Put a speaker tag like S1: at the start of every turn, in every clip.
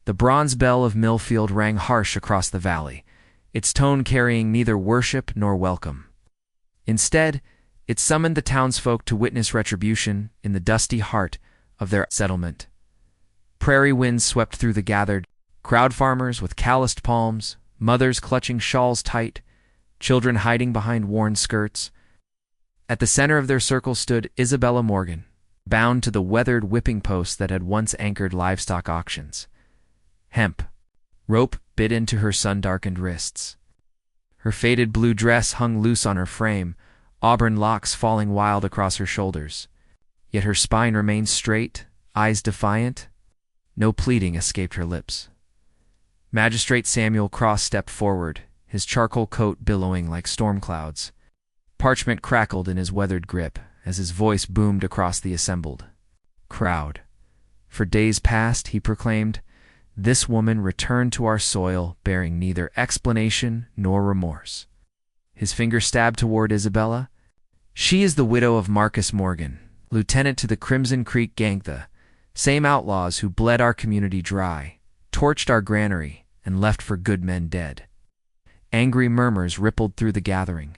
S1: The bronze bell of Millfield rang harsh across the valley, its tone carrying neither worship nor welcome. Instead, it summoned the townsfolk to witness retribution in the dusty heart of their settlement. Prairie winds swept through the gathered crowd, farmers with calloused palms, mothers clutching shawls tight, children hiding behind worn skirts. At the center of their circle stood Isabella Morgan, bound to the weathered whipping post that had once anchored livestock auctions. Hemp rope bit into her sun-darkened wrists. Her faded blue dress hung loose on her frame, auburn locks falling wild across her shoulders. Yet her spine remained straight, eyes defiant. No pleading escaped her lips. Magistrate Samuel Cross stepped forward, his charcoal coat billowing like storm clouds. Parchment crackled in his weathered grip as his voice boomed across the assembled crowd. For days past, he proclaimed, this woman returned to our soil bearing neither explanation nor remorse. His finger stabbed toward Isabella. She is the widow of Marcus Morgan, lieutenant to the Crimson Creek Gang, the same outlaws who bled our community dry, torched our granary, and left for good men dead. Angry murmurs rippled through the gathering.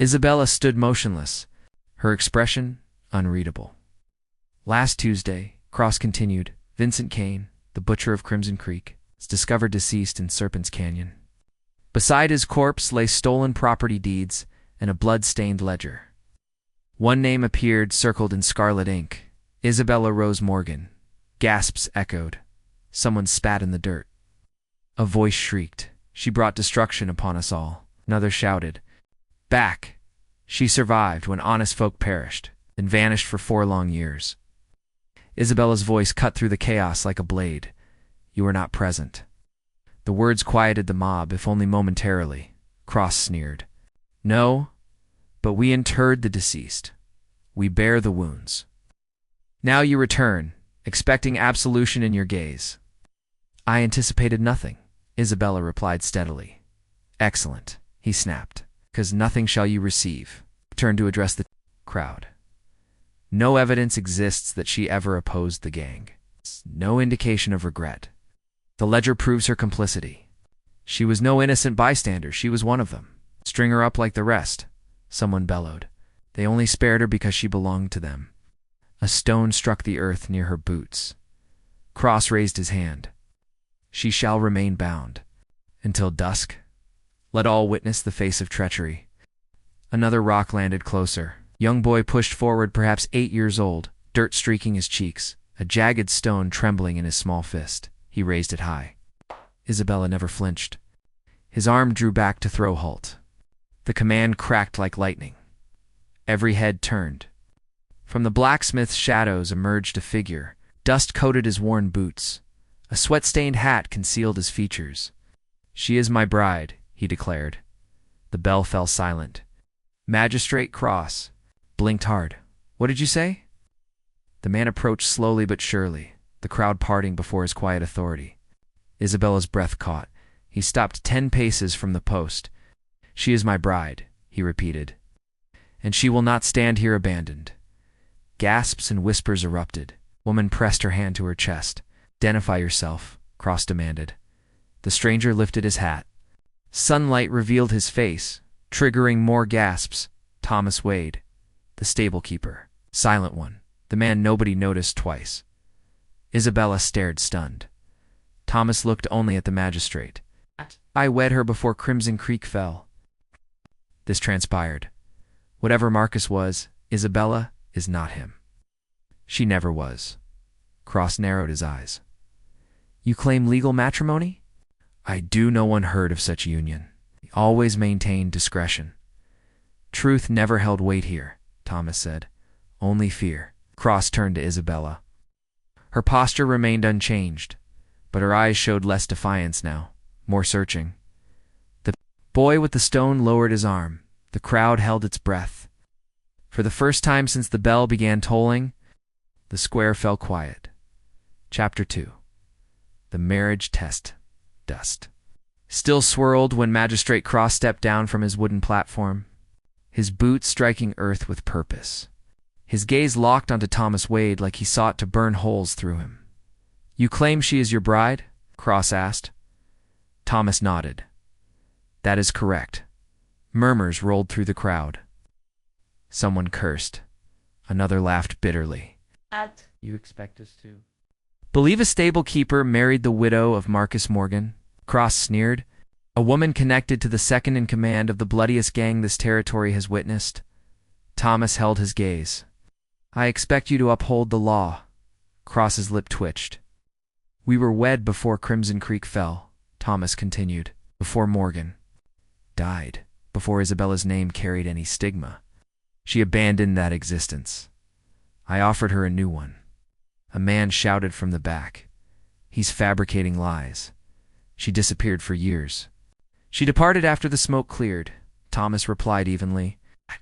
S1: Isabella stood motionless, her expression unreadable. Last Tuesday, Cross continued, Vincent Kane, the butcher of Crimson Creek, is discovered deceased in Serpent's Canyon. Beside his corpse lay stolen property deeds and a blood-stained ledger. One name appeared circled in scarlet ink, Isabella Rose Morgan. Gasps echoed. Someone spat in the dirt. A voice shrieked. She brought destruction upon us all. Another shouted, back! She survived when honest folk perished, then vanished for 4 long years. Isabella's voice cut through the chaos like a blade. You were not present. The words quieted the mob, if only momentarily. Cross sneered. No, but we interred the deceased. We bear the wounds. Now you return, expecting absolution in your gaze. I anticipated nothing, Isabella replied steadily. Excellent, he snapped, 'cause nothing shall you receive. Turned to address the crowd. No evidence exists that she ever opposed the gang. No indication of regret. The ledger proves her complicity. She was no innocent bystander, she was one of them. String her up like the rest, someone bellowed. They only spared her because she belonged to them. A stone struck the earth near her boots. Cross raised his hand. She shall remain bound. Until dusk. Let all witness the face of treachery. Another rock landed closer. Young boy pushed forward, perhaps 8 years old, dirt streaking his cheeks, a jagged stone trembling in his small fist. He raised it high. Isabella never flinched. His arm drew back to throw halt. The command cracked like lightning. Every head turned. From the blacksmith's shadows emerged a figure. Dust coated his worn boots. A sweat-stained hat concealed his features. She is my bride, he declared. The bell fell silent. Magistrate Cross blinked hard. What did you say? The man approached slowly but surely, the crowd parting before his quiet authority. Isabella's breath caught. He stopped 10 paces from the post. She is my bride, he repeated. And she will not stand here abandoned. Gasps and whispers erupted. Woman pressed her hand to her chest. Identify yourself, Cross demanded. The stranger lifted his hat. Sunlight revealed his face, triggering more gasps. Thomas Wade, the stable keeper, silent one, the man nobody noticed twice. Isabella stared stunned. Thomas looked only at the magistrate. I wed her before Crimson Creek fell. This transpired. Whatever Marcus was, Isabella is not him. She never was. Cross narrowed his eyes. You claim legal matrimony? I do. No one heard of such union. He always maintained discretion. Truth never held weight here, Thomas said. Only fear. Cross turned to Isabella. Her posture remained unchanged, but her eyes showed less defiance now, more searching. The boy with the stone lowered his arm. The crowd held its breath. For the first time since the bell began tolling, the square fell quiet. Chapter 2. The Marriage Test. Dust still swirled when Magistrate Cross stepped down from his wooden platform, his boots striking earth with purpose. His gaze locked onto Thomas Wade like he sought to burn holes through him. You claim she is your bride? Cross asked. Thomas nodded. That is correct. Murmurs rolled through the crowd. Someone cursed. Another laughed bitterly. You expect us to? Believe a stable keeper married the widow of Marcus Morgan? Cross sneered. A woman connected to the second in command of the bloodiest gang this territory has witnessed? Thomas held his gaze. I expect you to uphold the law. Cross's lip twitched. We were wed before Crimson Creek fell, Thomas continued, before Morgan died, before Isabella's name carried any stigma. She abandoned that existence. I offered her a new one. A man shouted from the back. He's fabricating lies. She disappeared for years. She departed after the smoke cleared, Thomas replied evenly.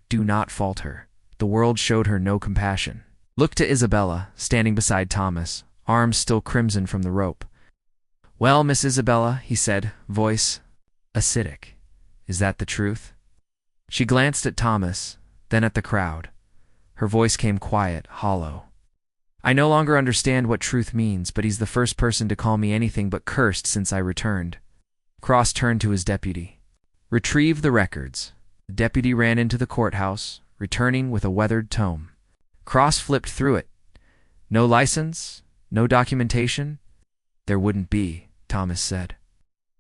S1: Do not fault her. The world showed her no compassion. Look to Isabella, standing beside Thomas, arms still crimson from the rope. Well, Miss Isabella, he said, voice acidic. Is that the truth? She glanced at Thomas, then at the crowd. Her voice came quiet, hollow. I no longer understand what truth means, but he's the first person to call me anything but cursed since I returned. Cross turned to his deputy. Retrieve the records. The deputy ran into the courthouse, returning with a weathered tome. Cross flipped through it. No license? No documentation? There wouldn't be, Thomas said.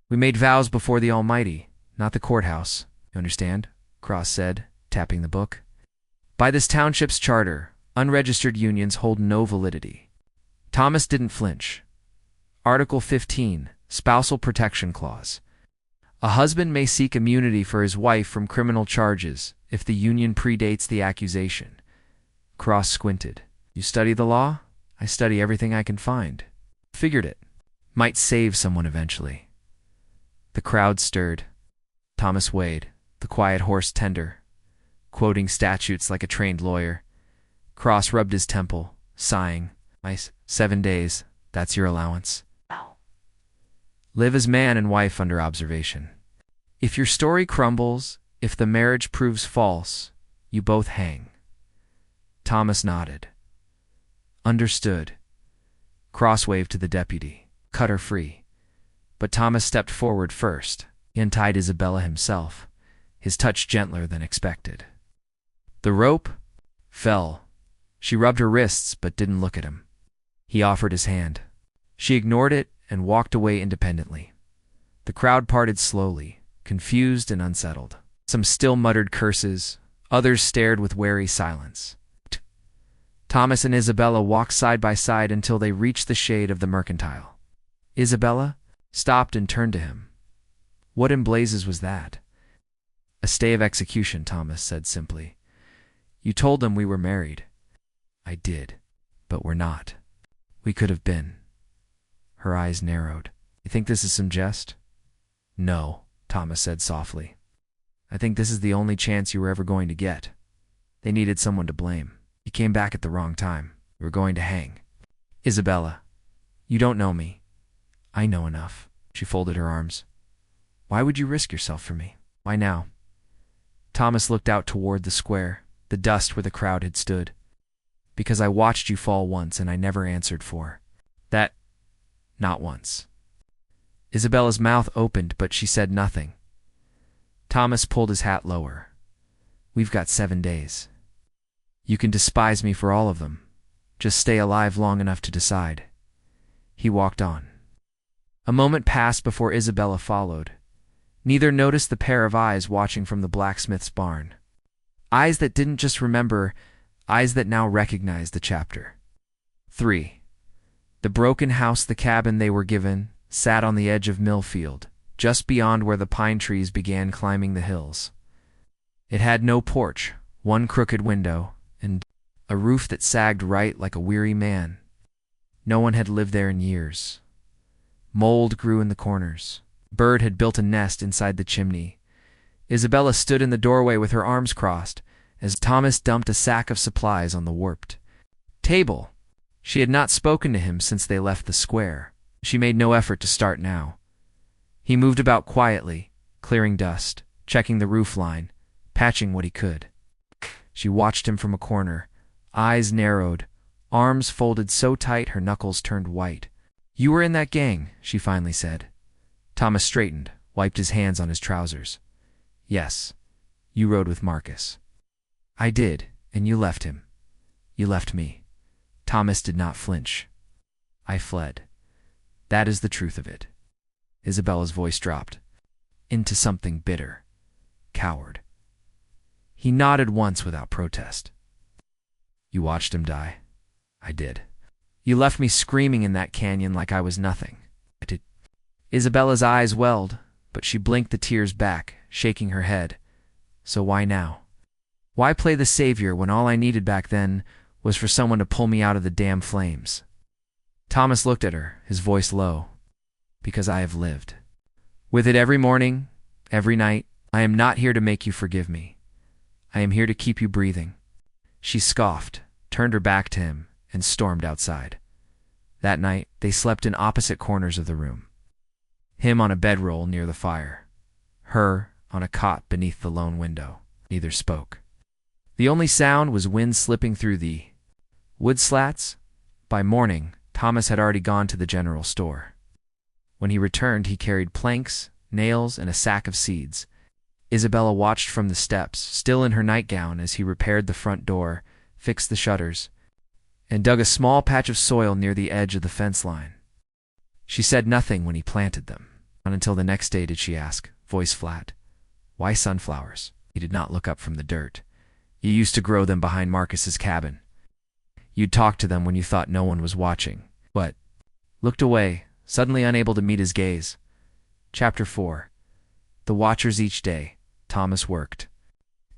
S1: We made vows before the Almighty, not the courthouse. You understand? Cross said, tapping the book. By this township's charter, unregistered unions hold no validity. Thomas didn't flinch. Article 15, Spousal Protection Clause. A husband may seek immunity for his wife from criminal charges if the union predates the accusation. Cross squinted. You study the law? I study everything I can find. Figured it. Might save someone eventually. The crowd stirred. Thomas weighed, the quiet horse tender, quoting statutes like a trained lawyer. Cross rubbed his temple, sighing. 7 days, that's your allowance. Live as man and wife under observation. If your story crumbles, if the marriage proves false, you both hang. Thomas nodded. Understood. Cross waved to the deputy. Cut her free. But Thomas stepped forward first. He untied Isabella himself, his touch gentler than expected. The rope fell. She rubbed her wrists but didn't look at him. He offered his hand. She ignored it and walked away independently. The crowd parted slowly, confused and unsettled. Some still muttered curses, others stared with wary silence. Thomas and Isabella walked side by side until they reached the shade of the mercantile. Isabella stopped and turned to him. What in blazes was that? A stay of execution, Thomas said simply. You told them we were married. I did, but we're not. We could have been. Her eyes narrowed. You think this is some jest? No, Thomas said softly. I think this is the only chance you were ever going to get. They needed someone to blame. You came back at the wrong time. You were going to hang. Isabella, you don't know me. I know enough. She folded her arms. Why would you risk yourself for me? Why now? Thomas looked out toward the square, the dust where the crowd had stood. Because I watched you fall once and I never answered for. That, not once. Isabella's mouth opened, but she said nothing. Thomas pulled his hat lower. We've got 7 days. You can despise me for all of them. Just stay alive long enough to decide. He walked on. A moment passed before Isabella followed. Neither noticed the pair of eyes watching from the blacksmith's barn. Eyes that didn't just remember, eyes that now recognized the chapter. 3. The broken house, the cabin they were given, sat on the edge of Millfield, just beyond where the pine trees began climbing the hills. It had no porch, one crooked window, and a roof that sagged right like a weary man. No one had lived there in years. Mold grew in the corners. Bird had built a nest inside the chimney. Isabella stood in the doorway with her arms crossed as Thomas dumped a sack of supplies on the warped table. She had not spoken to him since they left the square. She made no effort to start now. He moved about quietly, clearing dust, checking the roof line, patching what he could. She watched him from a corner, eyes narrowed, arms folded so tight her knuckles turned white. "You were in that gang," she finally said. Thomas straightened, wiped his hands on his trousers. "Yes. You rode with Marcus." "I did, and you left him. You left me." Thomas did not flinch. "I fled. That is the truth of it." Isabella's voice dropped into something bitter. "Coward." He nodded once without protest. "You watched him die?" "I did." "You left me screaming in that canyon like I was nothing." "I did." Isabella's eyes welled, but she blinked the tears back, shaking her head. "So why now? Why play the savior when all I needed back then was for someone to pull me out of the damn flames?" Thomas looked at her, his voice low. "Because I have lived. With it every morning, every night. I am not here to make you forgive me. I am here to keep you breathing." She scoffed, turned her back to him, and stormed outside. That night, they slept in opposite corners of the room. Him on a bedroll near the fire. Her on a cot beneath the lone window. Neither spoke. The only sound was wind slipping through the wood slats. By morning, Thomas had already gone to the general store. When he returned, he carried planks, nails, and a sack of seeds. Isabella watched from the steps, still in her nightgown, as he repaired the front door, fixed the shutters, and dug a small patch of soil near the edge of the fence line. She said nothing when he planted them. Not until the next day did she ask, voice flat, "Why sunflowers?" He did not look up from the dirt. "You used to grow them behind Marcus's cabin. You'd talk to them when you thought no one was watching." But looked away, suddenly unable to meet his gaze. Chapter 4. The watchers each day. Thomas worked.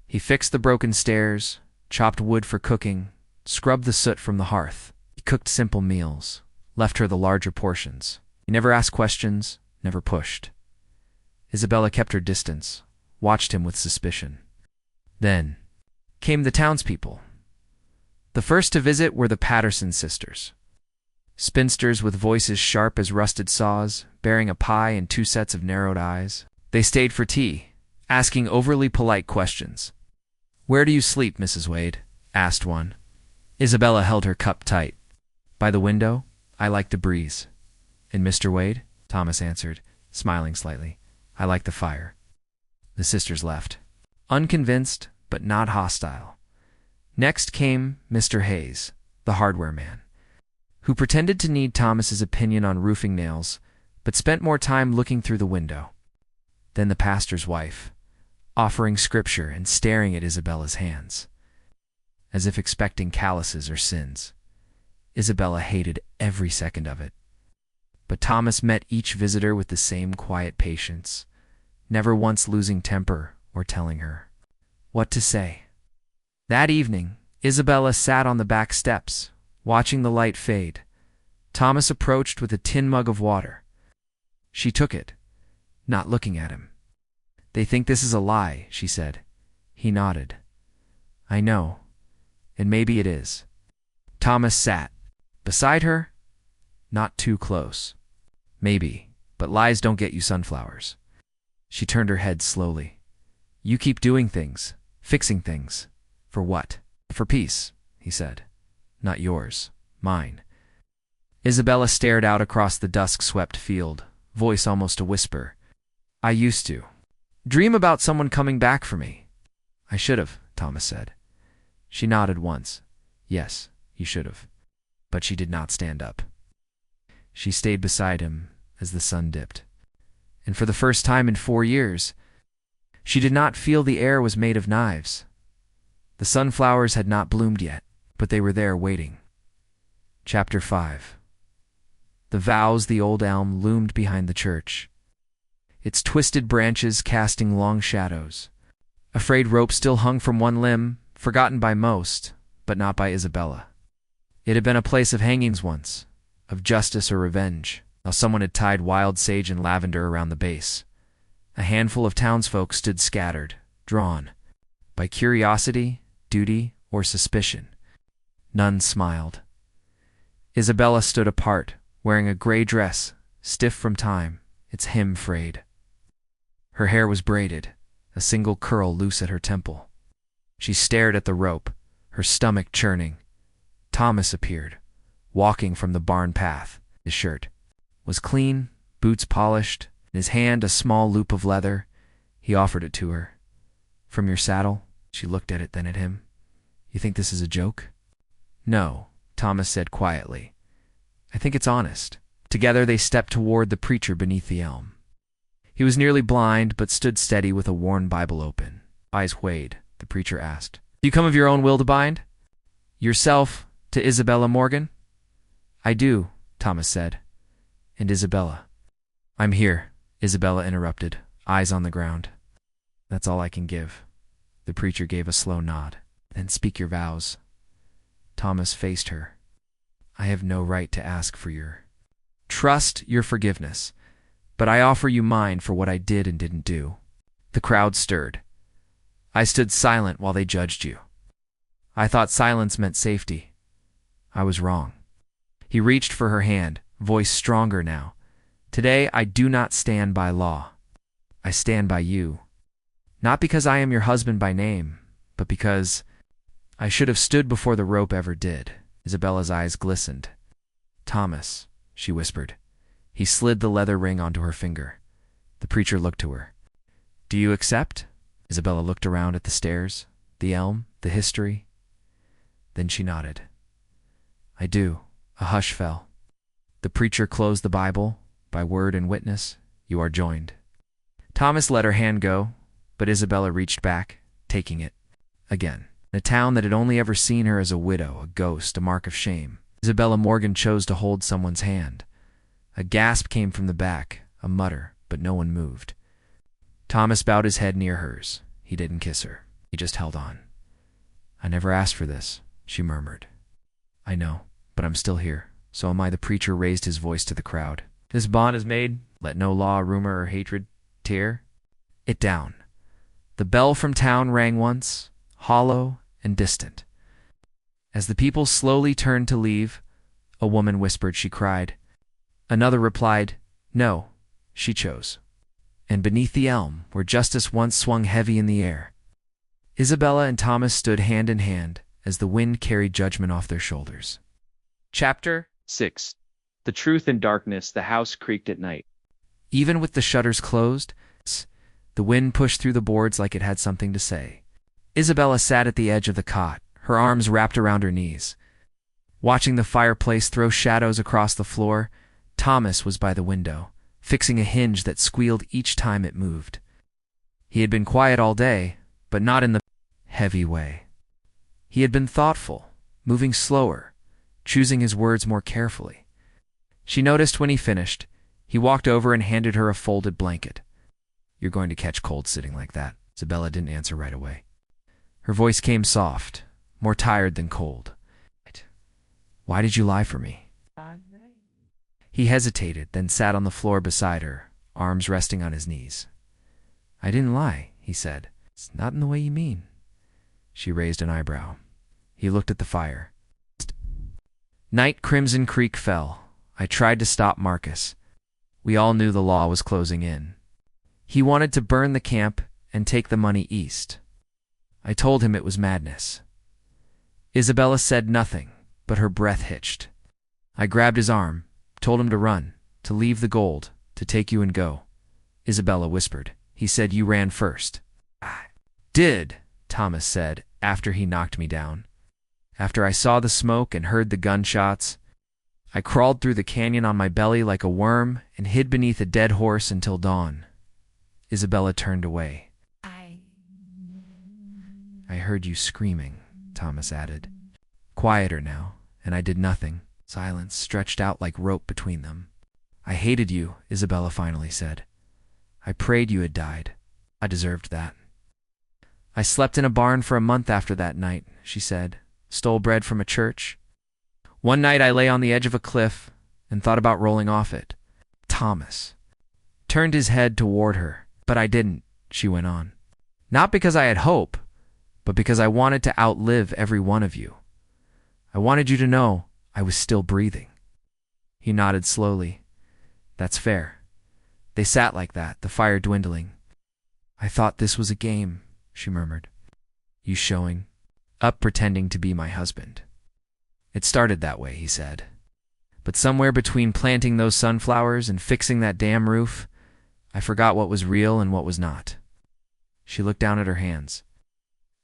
S1: He fixed the broken stairs, chopped wood for cooking, scrubbed the soot from the hearth. He cooked simple meals, left her the larger portions. He never asked questions, never pushed. Isabella kept her distance, watched him with suspicion. Then came the townspeople. The first to visit were the Patterson sisters. Spinsters with voices sharp as rusted saws, bearing a pie and 2 sets of narrowed eyes. They stayed for tea, asking overly polite questions. "Where do you sleep, Mrs. Wade?" asked one. Isabella held her cup tight. "By the window. I like the breeze." "And Mr. Wade?" Thomas answered, smiling slightly. "I like the fire." The sisters left, unconvinced but not hostile. Next came Mr. Hayes, the hardware man, who pretended to need Thomas's opinion on roofing nails, but spent more time looking through the window. Then the pastor's wife, offering scripture and staring at Isabella's hands, as if expecting calluses or sins. Isabella hated every second of it. But Thomas met each visitor with the same quiet patience, never once losing temper or telling her what to say. That evening, Isabella sat on the back steps, watching the light fade. Thomas approached with a tin mug of water. She took it, not looking at him. "They think this is a lie," she said. He nodded. "I know, and maybe it is." Thomas sat beside her, not too close. "Maybe, but lies don't get you sunflowers." She turned her head slowly. "You keep doing things, fixing things. For what?" "For peace," he said. "Not yours, mine." Isabella stared out across the dusk-swept field, voice almost a whisper. "I used to dream about someone coming back for me." "I should have," Thomas said. She nodded once. Yes, you should have. But she did not stand up. She stayed beside him as the sun dipped. And for the first time in 4 years, she did not feel the air was made of knives. The sunflowers had not bloomed yet, but they were there waiting. Chapter 5. The vows the old elm loomed behind the church, its twisted branches casting long shadows. A frayed rope still hung from one limb, forgotten by most, but not by Isabella. It had been a place of hangings once, of justice or revenge. Now someone had tied wild sage and lavender around the base. A handful of townsfolk stood scattered, drawn by curiosity, duty, or suspicion. None smiled. Isabella stood apart, wearing a gray dress, stiff from time, its hem frayed. Her hair was braided, a single curl loose at her temple. She stared at the rope, her stomach churning. Thomas appeared, walking from the barn path, his shirt was clean, boots polished, in his hand a small loop of leather. He offered it to her. "From your saddle?" She looked at it, then at him. "You think this is a joke?" "No," Thomas said quietly. "I think it's honest." Together they stepped toward the preacher beneath the elm. He was nearly blind, but stood steady with a worn Bible open. Eyes weighed. The preacher asked, "Do you come of your own will to bind? Yourself to Isabella Morgan?" "I do," Thomas said. "And Isabella?" "I'm here," Isabella interrupted, eyes on the ground. "That's all I can give." The preacher gave a slow nod. "Then speak your vows." Thomas faced her. "I have no right to ask for your forgiveness, but I offer you mine for what I did and didn't do." The crowd stirred. "I stood silent while they judged you. I thought silence meant safety. I was wrong." He reached for her hand, voice stronger now. "Today I do not stand by law. I stand by you. Not because I am your husband by name, but because I should have stood before the rope ever did." Isabella's eyes glistened. "Thomas," she whispered. He slid the leather ring onto her finger. The preacher looked to her. "Do you accept?" Isabella looked around at the stairs, the elm, the history. Then she nodded. "I do." A hush fell. The preacher closed the Bible. "By word and witness, you are joined." Thomas let her hand go, but Isabella reached back, taking it. Again, in a town that had only ever seen her as a widow, a ghost, a mark of shame, Isabella Morgan chose to hold someone's hand. A gasp came from the back, a mutter, but no one moved. Thomas bowed his head near hers. He didn't kiss her. He just held on. "I never asked for this," she murmured. "I know, but I'm still here. So am I." The preacher raised his voice to the crowd. "This bond is made. Let no law, rumor, or hatred tear it down." The bell from town rang once, hollow and distant. As the people slowly turned to leave, a woman whispered, she cried. Another replied, "No," she chose. And beneath the elm, where justice once swung heavy in the air, Isabella and Thomas stood hand in hand as the wind carried judgment off their shoulders. Chapter 6. The Truth in Darkness. The house creaked at night. Even with the shutters closed, the wind pushed through the boards like it had something to say. Isabella sat at the edge of the cot, her arms wrapped around her knees. Watching the fireplace throw shadows across the floor, Thomas was by the window, fixing a hinge that squealed each time it moved. He had been quiet all day, but not in the heavy way. He had been thoughtful, moving slower, choosing his words more carefully. She noticed when he finished. He walked over and handed her a folded blanket. "You're going to catch cold sitting like that." Isabella didn't answer right away. Her voice came soft, more tired than cold. "Why did you lie for me?" He hesitated, then sat on the floor beside her, arms resting on his knees. "I didn't lie," he said. "It's not in the way you mean." She raised an eyebrow. He looked at the fire. Night Crimson Creek fell. I tried to stop Marcus. We all knew the law was closing in. He wanted to burn the camp and take the money east. I told him it was madness. Isabella said nothing, but her breath hitched. I grabbed his arm, told him to run, to leave the gold, to take you and go. Isabella whispered. He said you ran first. "I did," Thomas said, after he knocked me down. After I saw the smoke and heard the gunshots, I crawled through the canyon on my belly like a worm and hid beneath a dead horse until dawn. Isabella turned away. I heard you screaming," Thomas added. Quieter now, and I did nothing. Silence stretched out like rope between them. "I hated you," Isabella finally said. "I prayed you had died. I deserved that." "I slept in a barn for a month after that night," she said. "Stole bread from a church. One night I lay on the edge of a cliff and thought about rolling off it." Thomas turned his head toward her. "But I didn't," she went on. "Not because I had hope, but because I wanted to outlive every one of you. I wanted you to know I was still breathing." He nodded slowly. "That's fair." They sat like that, the fire dwindling. "I thought this was a game," she murmured. "You showing up pretending to be my husband." "It started that way," he said. But somewhere between planting those sunflowers and fixing that damn roof, I forgot what was real and what was not. She looked down at her hands.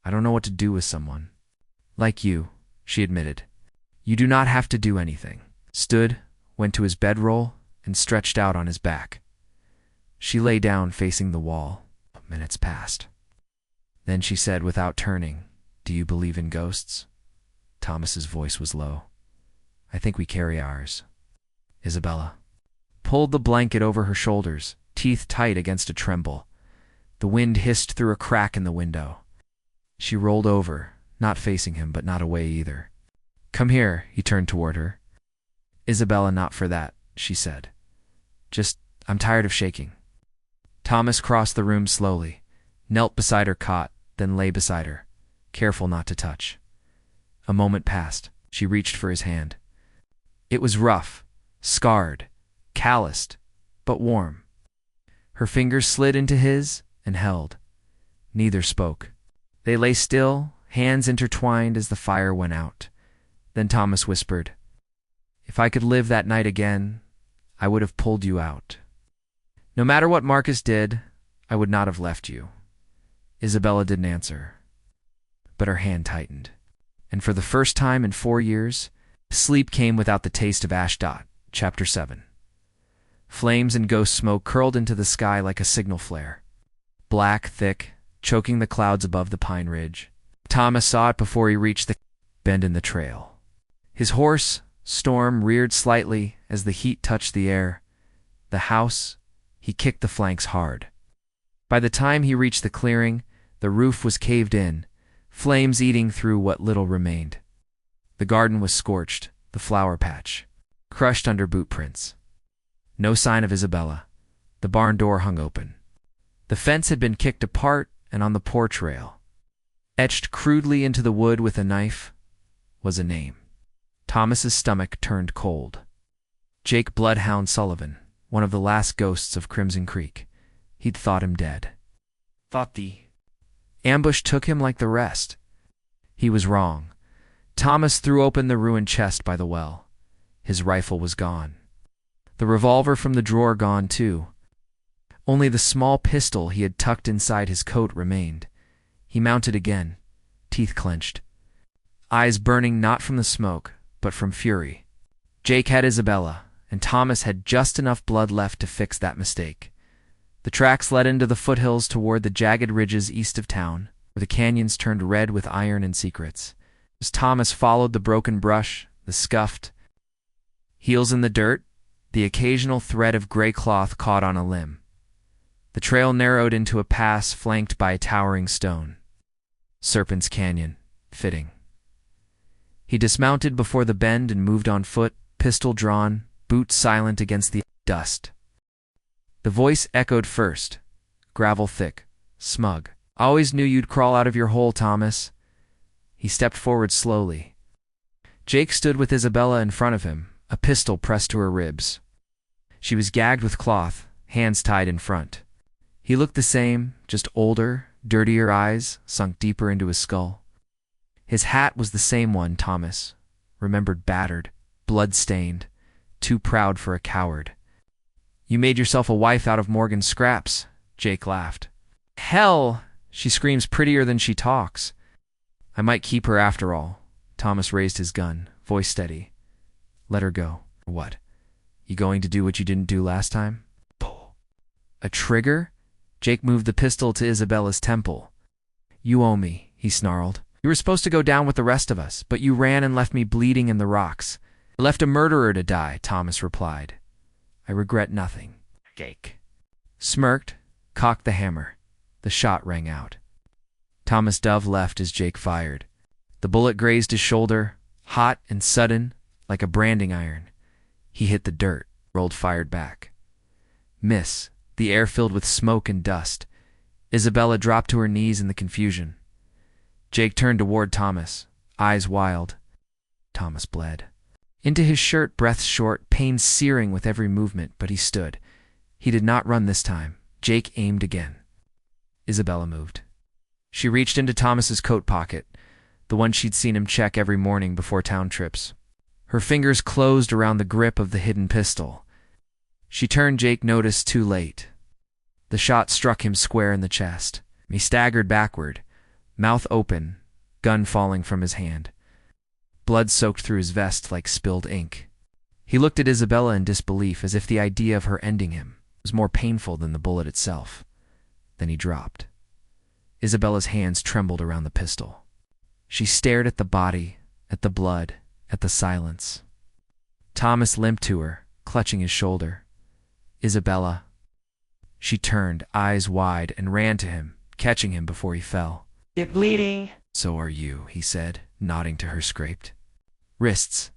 S1: I don't know what to do with someone. Like you, she admitted. You do not have to do anything. Stood, went to his bedroll, and stretched out on his back. She lay down facing the wall. Minutes passed. Then she said without turning, Do you believe in ghosts? Thomas's voice was low. I think we carry ours. Isabella pulled the blanket over her shoulders, teeth tight against a tremble. The wind hissed through a crack in the window. She rolled over, not facing him, but not away either. Come here, he turned toward her. Isabella, not for that, she said. I'm tired of shaking. Thomas crossed the room slowly, knelt beside her cot, then lay beside her, careful not to touch. A moment passed. She reached for his hand. It was rough, scarred, calloused, but warm. Her fingers slid into his and held. Neither spoke. They lay still, hands intertwined as the fire went out. Then Thomas whispered, If I could live that night again, I would have pulled you out. No matter what Marcus did, I would not have left you. Isabella didn't answer, but her hand tightened. And for the first time in 4 years, sleep came without the taste of Ashdod. Chapter 7. Flames and ghost smoke curled into the sky like a signal flare. Black, thick, choking the clouds above the pine ridge. Thomas saw it before he reached the bend in the trail. His horse, Storm, reared slightly as the heat touched the air. The house, he kicked the flanks hard. By the time he reached the clearing, the roof was caved in, flames eating through what little remained. The garden was scorched, the flower patch crushed under boot prints. No sign of Isabella. The barn door hung open. The fence had been kicked apart, and on the porch rail, etched crudely into the wood with a knife, was a name. Thomas's stomach turned cold. Jake Bloodhound Sullivan, one of the last ghosts of Crimson Creek. He'd thought him dead. Thought the ambush took him like the rest. He was wrong. Thomas threw open the ruined chest by the well. His rifle was gone. The revolver from the drawer gone too. Only the small pistol he had tucked inside his coat remained. He mounted again, teeth clenched, eyes burning not from the smoke, but from fury. Jake had Isabella, and Thomas had just enough blood left to fix that mistake. The tracks led into the foothills toward the jagged ridges east of town, where the canyons turned red with iron and secrets. As Thomas followed the broken brush, the scuffed heels in the dirt, the occasional thread of gray cloth caught on a limb. The trail narrowed into a pass flanked by a towering stone. Serpent's Canyon, fitting. He dismounted before the bend and moved on foot, pistol drawn, boots silent against the dust. The voice echoed first, gravel thick, smug. Always knew you'd crawl out of your hole, Thomas. He stepped forward slowly. Jake stood with Isabella in front of him, a pistol pressed to her ribs. She was gagged with cloth, hands tied in front. He looked the same, just older, dirtier eyes sunk deeper into his skull. His hat was the same one Thomas remembered, battered, blood-stained, too proud for a coward. You made yourself a wife out of Morgan's scraps, Jake laughed. Hell, she screams prettier than she talks. I might keep her after all. Thomas raised his gun, voice steady. Let her go. What? You going to do what you didn't do last time? Pull. A trigger? Jake moved the pistol to Isabella's temple. You owe me, he snarled. You were supposed to go down with the rest of us, but you ran and left me bleeding in the rocks. I left a murderer to die, Thomas replied. I regret nothing. Jake smirked, cocked the hammer. The shot rang out. Thomas Dove left as Jake fired. The bullet grazed his shoulder, hot and sudden, like a branding iron. He hit the dirt, rolled, fired back. Miss, the air filled with smoke and dust. Isabella dropped to her knees in the confusion. Jake turned toward Thomas, eyes wild. Thomas bled. Into his shirt, breath short, pain searing with every movement, but he stood. He did not run this time. Jake aimed again. Isabella moved. She reached into Thomas's coat pocket, the one she'd seen him check every morning before town trips. Her fingers closed around the grip of the hidden pistol. She turned. Jake noticed too late. The shot struck him square in the chest. He staggered backward, mouth open, gun falling from his hand. Blood soaked through his vest like spilled ink. He looked at Isabella in disbelief, as if the idea of her ending him was more painful than the bullet itself. Then he dropped. Isabella's hands trembled around the pistol. She stared at the body, at the blood, at the silence. Thomas limped to her, clutching his shoulder. "Isabella." She turned, eyes wide, and ran to him, catching him before he fell.
S2: "You're bleeding."
S1: "So are you," he said, nodding to her scraped wrists.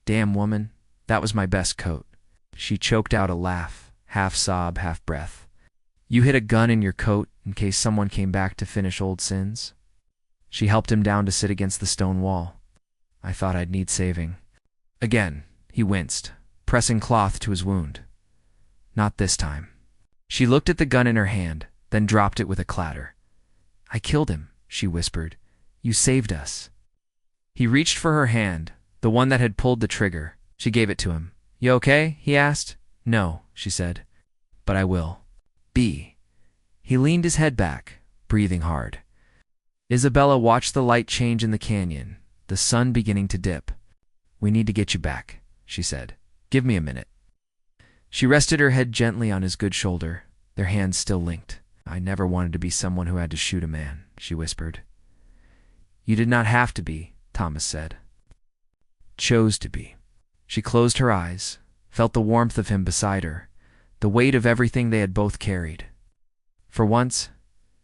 S1: "Damn woman, that was my best coat." She choked out a laugh, half sob, half breath. "You hid a gun in your coat in case someone came back to finish old sins?" She helped him down to sit against the stone wall. "I thought I'd need saving." Again, he winced, pressing cloth to his wound. "Not this time." She looked at the gun in her hand, then dropped it with a clatter. "I killed him," she whispered. "You saved us." He reached for her hand, the one that had pulled the trigger. She gave it to him. "You okay?" he asked. "No," she said. "But I will. Be." He leaned his head back, breathing hard. Isabella watched the light change in the canyon, the sun beginning to dip. "We need to get you back," she said. "Give me a minute." She rested her head gently on his good shoulder, their hands still linked. "I never wanted to be someone who had to shoot a man," she whispered. "You did not have to be," Thomas said. "Chose to be." She closed her eyes, felt the warmth of him beside her, the weight of everything they had both carried. For once,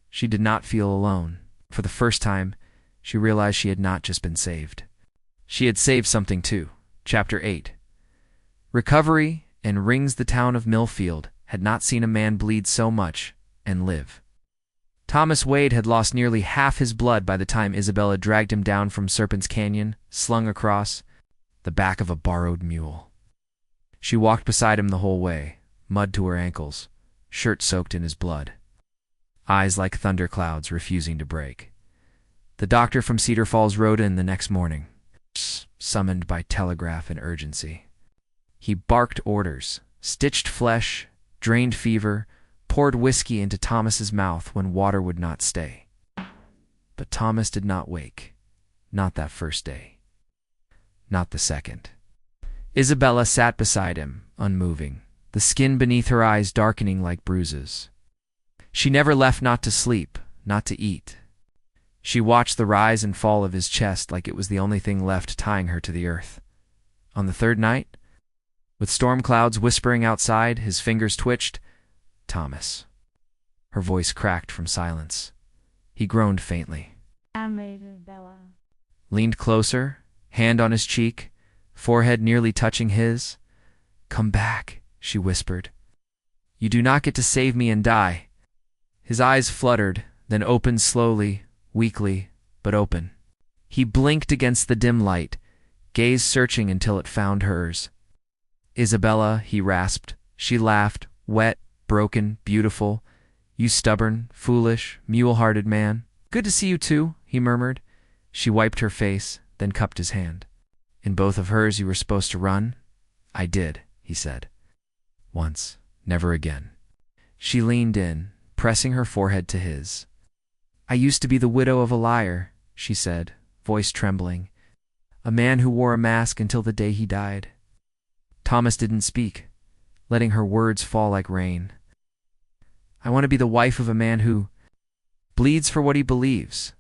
S1: she did not feel alone. For the first time, she realized she had not just been saved. She had saved something too. Chapter 8. Recovery and Rings. The town of Millfield had not seen a man bleed so much and live. Thomas Wade had lost nearly half his blood by the time Isabella dragged him down from Serpent's Canyon, slung across the back of a borrowed mule. She walked beside him the whole way, mud to her ankles, shirt soaked in his blood, eyes like thunderclouds refusing to break. The doctor from Cedar Falls rode in the next morning, summoned by telegraph in urgency. He barked orders, stitched flesh, drained fever, poured whiskey into Thomas's mouth when water would not stay. But Thomas did not wake. Not that first day. Not the second. Isabella sat beside him, unmoving, the skin beneath her eyes darkening like bruises. She never left, not to sleep, not to eat. She watched the rise and fall of his chest like it was the only thing left tying her to the earth. On the third night, with storm clouds whispering outside, his fingers twitched. "Thomas." Her voice cracked from silence. He groaned faintly.
S2: "I'm Isabella."
S1: Leaned closer, hand on his cheek, forehead nearly touching his. "Come back," she whispered. "You do not get to save me and die." His eyes fluttered, then opened slowly, weakly, but open. He blinked against the dim light, gaze searching until it found hers. "Isabella," he rasped. She laughed, wet, broken, beautiful. "You stubborn, foolish, mule-hearted man." "Good to see you too," he murmured. She wiped her face, then cupped his hand. "In both of hers you were supposed to run?" "I did," he said. "Once, never again." She leaned in, pressing her forehead to his. "I used to be the widow of a liar," she said, voice trembling. "A man who wore a mask until the day he died." Thomas didn't speak, letting her words fall like rain. "I want to be the wife of a man who bleeds for what he believes,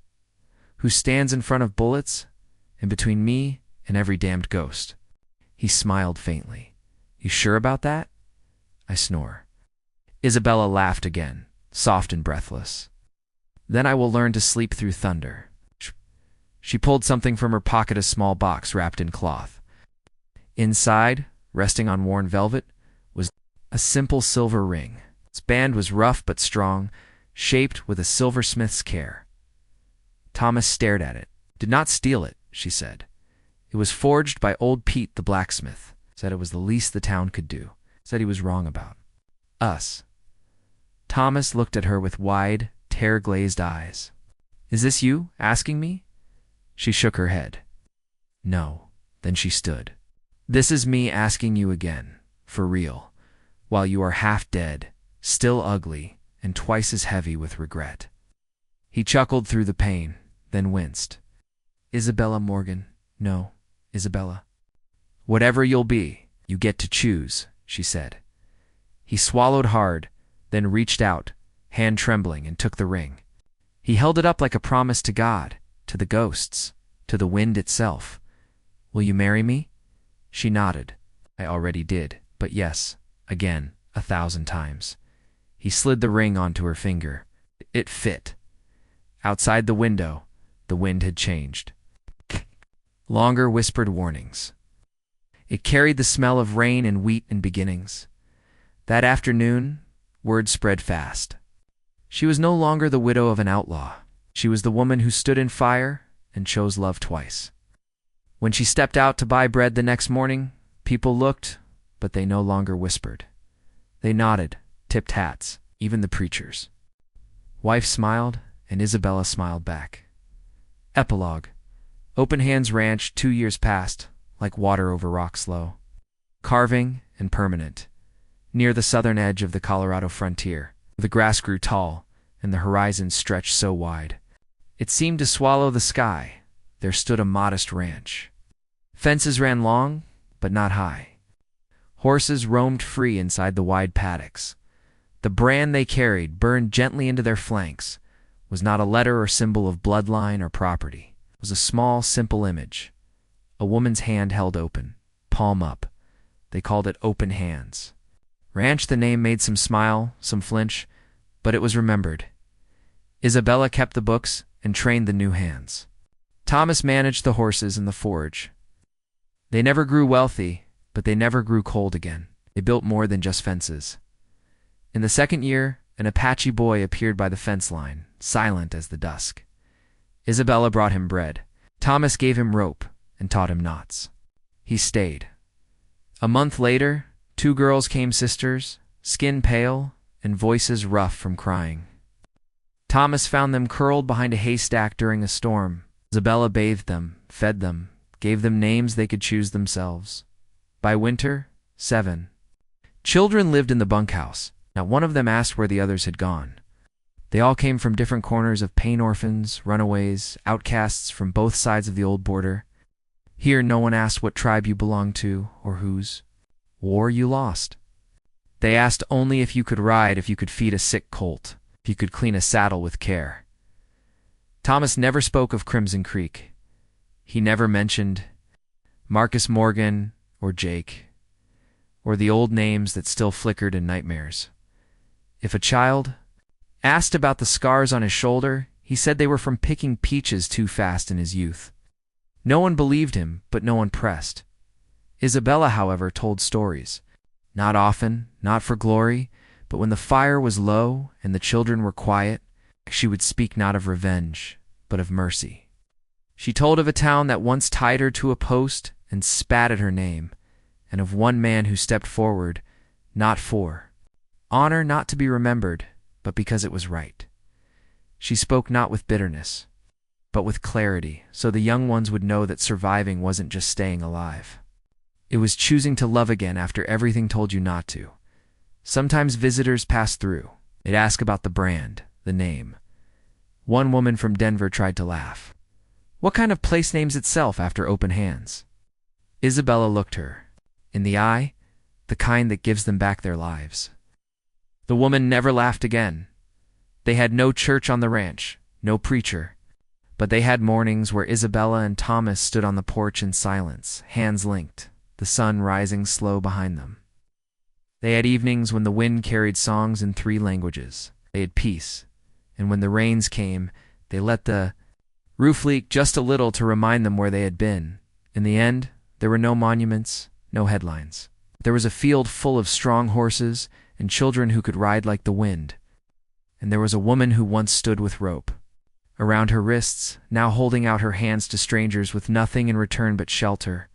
S1: who stands in front of bullets and between me and every damned ghost." He smiled faintly. "You sure about that?" I snore. Isabella laughed again, soft and breathless. "Then I will learn to sleep through thunder." She pulled something from her pocket, a small box wrapped in cloth. Inside, resting on worn velvet, was a simple silver ring. Its band was rough but strong, shaped with a silversmith's care. Thomas stared at it. "Did not steal it," she said. "It was forged by old Pete the blacksmith. Said it was the least the town could do. Said he was wrong about us." Thomas looked at her with wide, tear-glazed eyes. "Is this you asking me?" She shook her head. "No." Then she stood, This is me asking you again, for real, while you are half dead, still ugly, and twice as heavy with regret." He chuckled through the pain, then winced. "Isabella Morgan, no, Isabella. Whatever you'll be, you get to choose," she said. He swallowed hard, then reached out, hand trembling, and took the ring. He held it up like a promise to God, to the ghosts, to the wind itself. "Will you marry me?" She nodded. "I already did, but yes, again, 1,000 times." He slid the ring onto her finger. It fit. Outside the window, the wind had changed. Longer whispered warnings. It carried the smell of rain and wheat and beginnings. That afternoon, word spread fast. She was no longer the widow of an outlaw. She was the woman who stood in fire and chose love twice. When she stepped out to buy bread the next morning, people looked, but they no longer whispered. They nodded, tipped hats, even the preachers. Wife smiled, and Isabella smiled back. Epilogue. Open Hands Ranch, 2 years past, like water over rock slow. Carving and permanent. Near the southern edge of the Colorado frontier, the grass grew tall, and the horizon stretched so wide. It seemed to swallow the sky. There stood a modest ranch. Fences ran long, but not high. Horses roamed free inside the wide paddocks. The brand they carried, burned gently into their flanks, was not a letter or symbol of bloodline or property. It was a small, simple image. A woman's hand held open, palm up. They called it Open Hands. Ranch, the name, made some smile, some flinch, but it was remembered. Isabella kept the books and trained the new hands. Thomas managed the horses and the forge. They never grew wealthy, but they never grew cold again. They built more than just fences. In the second year, an Apache boy appeared by the fence line, silent as the dusk. Isabella brought him bread. Thomas gave him rope and taught him knots. He stayed. A month later, 2 girls came, sisters, skin pale and voices rough from crying. Thomas found them curled behind a haystack during a storm. Isabella bathed them, fed them, gave them names they could choose themselves. By winter, 7. Children lived in the bunkhouse. Not one of them asked where the others had gone. They all came from different corners of pain orphans, runaways, outcasts from both sides of the old border. Here no one asked what tribe you belonged to or whose war you lost. They asked only if you could ride, if you could feed a sick colt, if you could clean a saddle with care. Thomas never spoke of Crimson Creek. He never mentioned Marcus Morgan or Jake, or the old names that still flickered in nightmares. If a child asked about the scars on his shoulder, he said they were from picking peaches too fast in his youth. No one believed him, but no one pressed. Isabella, however, told stories. Not often, not for glory, but when the fire was low and the children were quiet, she would speak not of revenge, but of mercy. She told of a town that once tied her to a post and spat at her name, and of one man who stepped forward, not for honor, not to be remembered, but because it was right. She spoke not with bitterness, but with clarity, so the young ones would know that surviving wasn't just staying alive. It was choosing to love again after everything told you not to. Sometimes visitors passed through. They'd ask about the brand, the name. One woman from Denver tried to laugh. What kind of place names itself after Open Hands? Isabella looked her in the eye, the kind that gives them back their lives. The woman never laughed again. They had no church on the ranch, no preacher, but they had mornings where Isabella and Thomas stood on the porch in silence, hands linked, the sun rising slow behind them. They had evenings when the wind carried songs in 3 languages. They had peace, and when the rains came, they let the roof leak just a little to remind them where they had been. In the end, there were no monuments, no headlines. There was a field full of strong horses and children who could ride like the wind. And there was a woman who once stood with rope around her wrists, now holding out her hands to strangers with nothing in return but shelter,